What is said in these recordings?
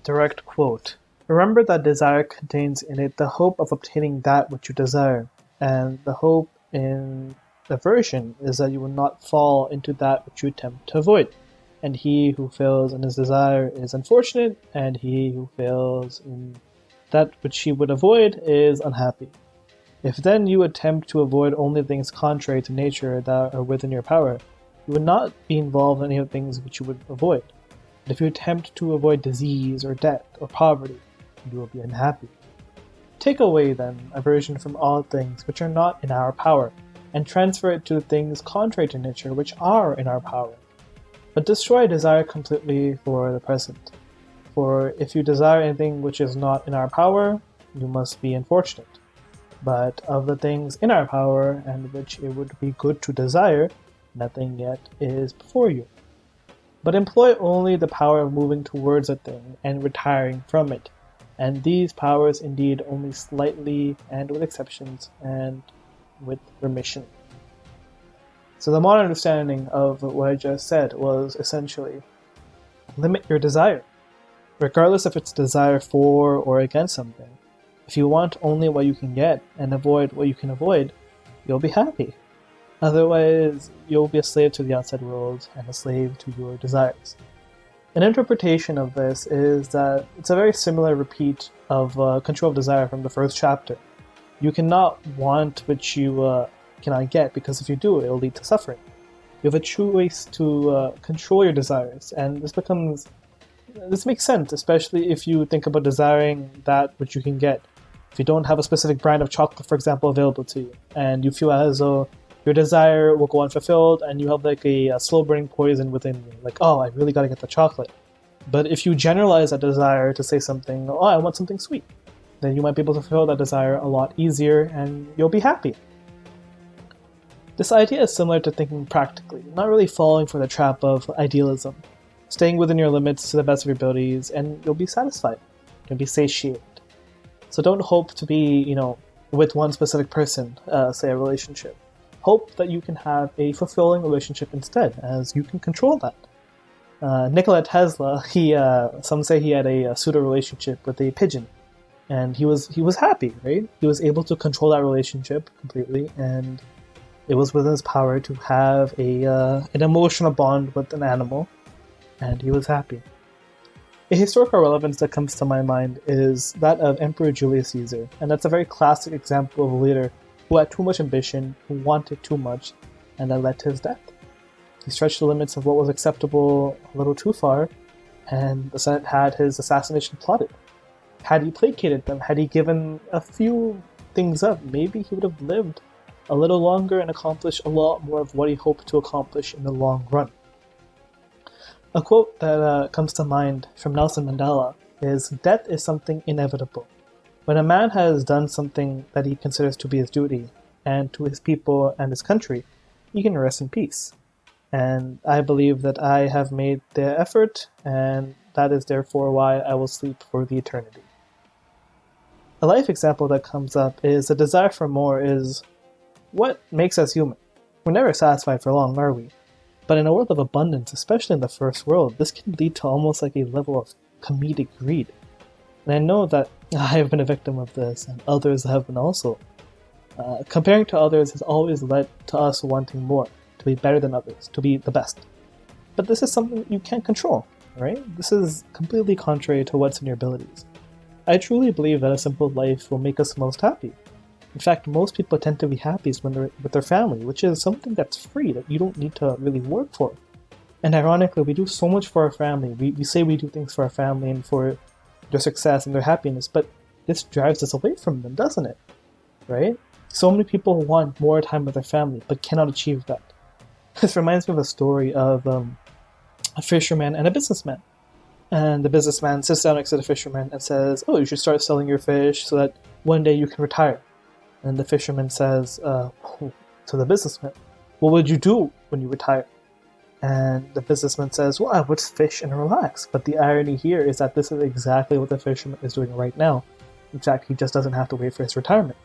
Direct quote: "Remember that desire contains in it the hope of obtaining that which you desire, and the hope in aversion is that you will not fall into that which you attempt to avoid. And he who fails in his desire is unfortunate, and he who fails in that which he would avoid is unhappy. If then you attempt to avoid only things contrary to nature that are within your power, you would not be involved in any of the things which you would avoid. But if you attempt to avoid disease or death or poverty, you will be unhappy. Take away, then, aversion from all things which are not in our power, and transfer it to the things contrary to nature which are in our power. But destroy desire completely for the present. For if you desire anything which is not in our power, you must be unfortunate. But of the things in our power, and which it would be good to desire, nothing yet is before you. But employ only the power of moving towards a thing and retiring from it, and these powers indeed only slightly and with exceptions and with remission." So the modern understanding of what I just said was essentially, limit your desire, regardless if it's desire for or against something. If you want only what you can get and avoid what you can avoid, you'll be happy. Otherwise, you'll be a slave to the outside world and a slave to your desires. An interpretation of this is that it's a very similar repeat of Control of Desire from the first chapter. You cannot want what you cannot get, because if you do, it will lead to suffering. You have a choice to control your desires, and this makes sense, especially if you think about desiring that which you can get. If you don't have a specific brand of chocolate, for example, available to you, and you feel as though your desire will go unfulfilled, and you have like a slow-burning poison within you, like, oh, I really gotta get the chocolate. But if you generalize that desire to say something, oh, I want something sweet, then you might be able to fulfill that desire a lot easier, and you'll be happy. This idea is similar to thinking practically, not really falling for the trap of idealism, staying within your limits to the best of your abilities, and you'll be satisfied. You'll be satiated. So don't hope to be, with one specific person, say a relationship. Hope that you can have a fulfilling relationship instead, as you can control that. Nikola Tesla, some say he had a pseudo relationship with a pigeon, and he was happy, right? He was able to control that relationship completely, and it was within his power to have an emotional bond with an animal, and he was happy. A historical relevance that comes to my mind is that of Emperor Julius Caesar, and that's a very classic example of a leader who had too much ambition, who wanted too much, and that led to his death. He stretched the limits of what was acceptable a little too far, and the Senate had his assassination plotted. Had he placated them, had he given a few things up, maybe he would have lived a little longer and accomplished a lot more of what he hoped to accomplish in the long run. A quote that comes to mind from Nelson Mandela is, "Death is something inevitable. When a man has done something that he considers to be his duty, and to his people and his country, he can rest in peace." And I believe that I have made the effort, and that is therefore why I will sleep for the eternity. A life example that comes up is the desire for more is what makes us human. We're never satisfied for long, are we? But in a world of abundance, especially in the first world, this can lead to almost like a level of comedic greed. And I know that I have been a victim of this, and others have been also. Comparing to others has always led to us wanting more, to be better than others, to be the best. But this is something that you can't control, right? This is completely contrary to what's in your abilities. I truly believe that a simple life will make us most happy. In fact, most people tend to be happiest when they're with their family, which is something that's free, that you don't need to really work for. And ironically, we do so much for our family. We say we do things for our family and for their success and their happiness, but this drives us away from them, doesn't it? Right? So many people want more time with their family, but cannot achieve that. This reminds me of a story of a fisherman and a businessman. And the businessman sits down next to the fisherman and says, "Oh, you should start selling your fish so that one day you can retire." And the fisherman says to the businessman, "What would you do when you retire?" And the businessman says, "Well, I would fish and relax." But the irony here is that this is exactly what the fisherman is doing right now. In fact, he just doesn't have to wait for his retirement.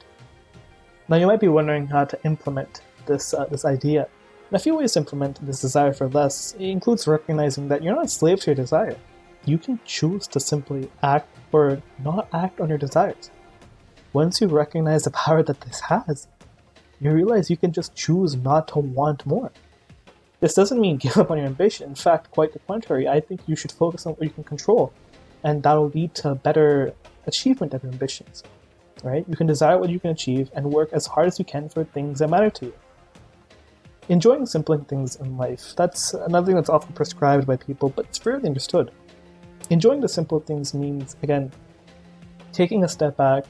Now, you might be wondering how to implement this idea. And a few ways to implement this desire for less includes recognizing that you're not a slave to your desire. you can choose to simply act or not act on your desires. Once you recognize the power that this has, you realize you can just choose not to want more. This doesn't mean give up on your ambition. In fact, quite the contrary. I think you should focus on what you can control, and that'll lead to better achievement of your ambitions. Right? You can desire what you can achieve and work as hard as you can for things that matter to you. Enjoying simple things in life, that's another thing that's often prescribed by people, but it's rarely understood. Enjoying the simple things means, again, taking a step back,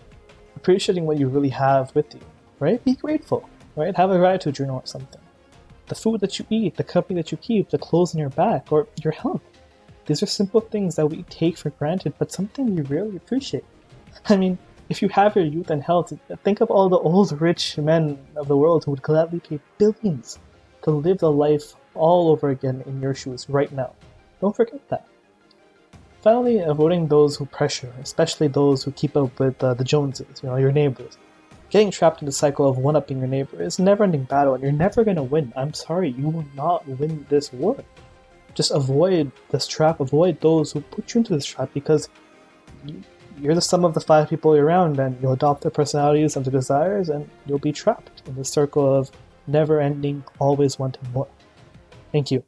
appreciating what you really have with you, right? Be grateful, right? Have a gratitude journal or something. The food that you eat, the company that you keep, the clothes on your back, or your health. These are simple things that we take for granted, but something we rarely appreciate. I mean, if you have your youth and health, think of all the old rich men of the world who would gladly pay billions to live the life all over again in your shoes right now. Don't forget that. Finally, avoiding those who pressure, especially those who keep up with the Joneses, your neighbors. Getting trapped in the cycle of one-upping your neighbor is a never-ending battle, and you're never going to win. I'm sorry, you will not win this war. Just avoid this trap, avoid those who put you into this trap, because you're the sum of the 5 people you're around, and you'll adopt their personalities and their desires, and you'll be trapped in the circle of never-ending, always wanting more. Thank you.